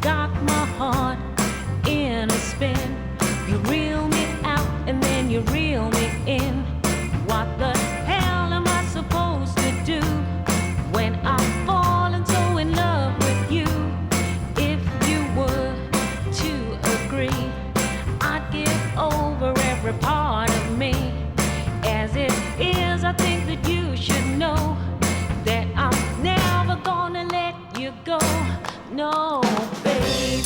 got my heart in a spin. You reel me out and then you reel me in. What the hell am I supposed to do when I'm falling so in love with you? If you were to agree, I'd give over every part of me. As it is, I think that you should know that I'm never gonna let you go. No, baby,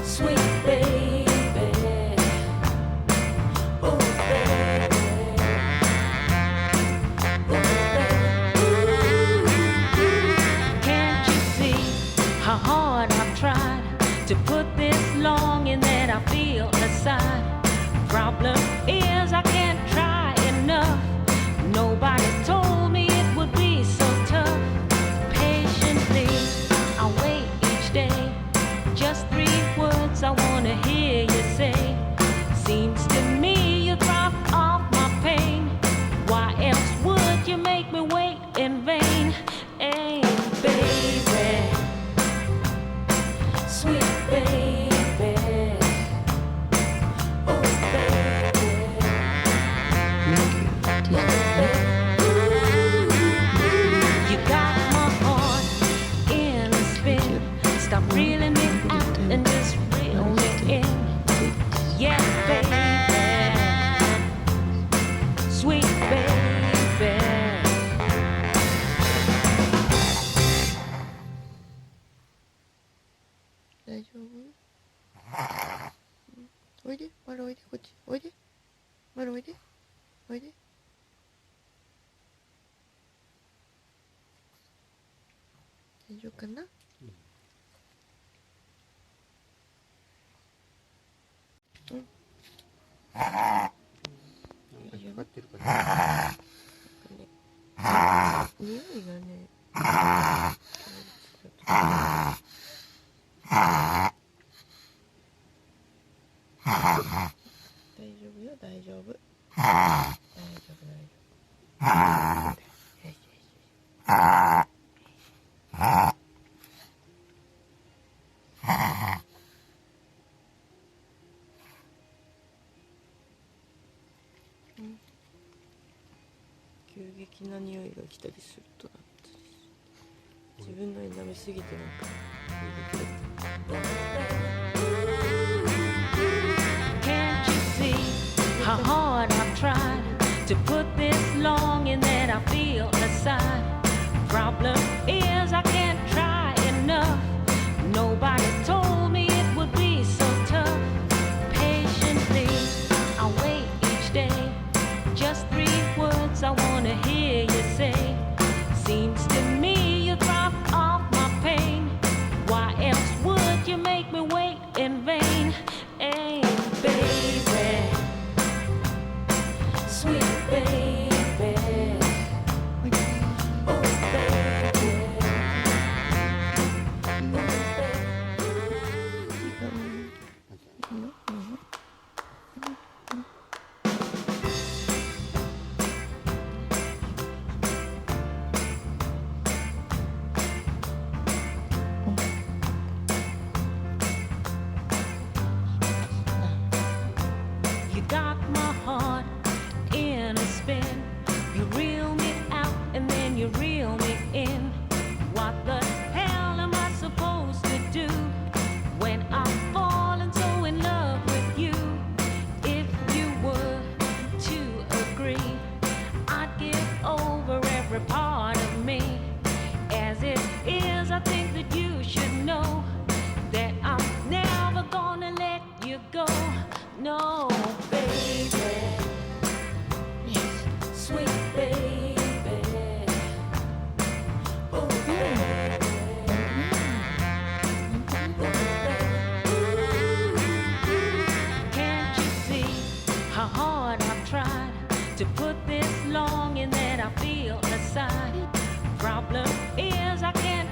sweet baby, oh baby, oh baby. Can't you see how hard I've tried to put this longing that I feel aside? Problem is I can't try enough. Nobody told me it would be so tough. Patiently, I wait each day. Just 3 words I wanna hear you say. Seems to me you drop off my pain. Why else would you make me wait in vain? Hey, baby, sweet baby, oh baby, you got my heart in a spin. Stop reeling me out and just reel me in. Yeah, baby, sweet baby. 大丈夫？おいで、まるおいで、こっち。おいで。まるおいで。おいで。大丈夫かな？うん。かかってるかな。匂いがね。大丈夫よ、大丈夫。大丈夫、大丈夫。急激な匂いが来たりするとなったりする。自分のに舐めすぎてなんか急激だった。Can't you see how hard I've tried to put this longing that I feel aside? Problem is I can't try enough. Nobody told me it would be so tough. Patiently, I wait each day. Just 3 words I wanna hear you say. Seems to me you drop off my pain. Why else would you make me wait in vain? Hey, baby, sweet baby, oh baby, oh baby. You got my heart in a spin. You reel me out and then you reel me in. What the hell am I supposed to do when I'm falling so in love with you? If you were to agree, I'd give over every part of me. As it is, I think that you should know that I'm never gonna let you go. No, baby, sweet baby, oh baby, oh baby. Can't you see how hard I've tried to put this longing that I feel aside? Problem is I can't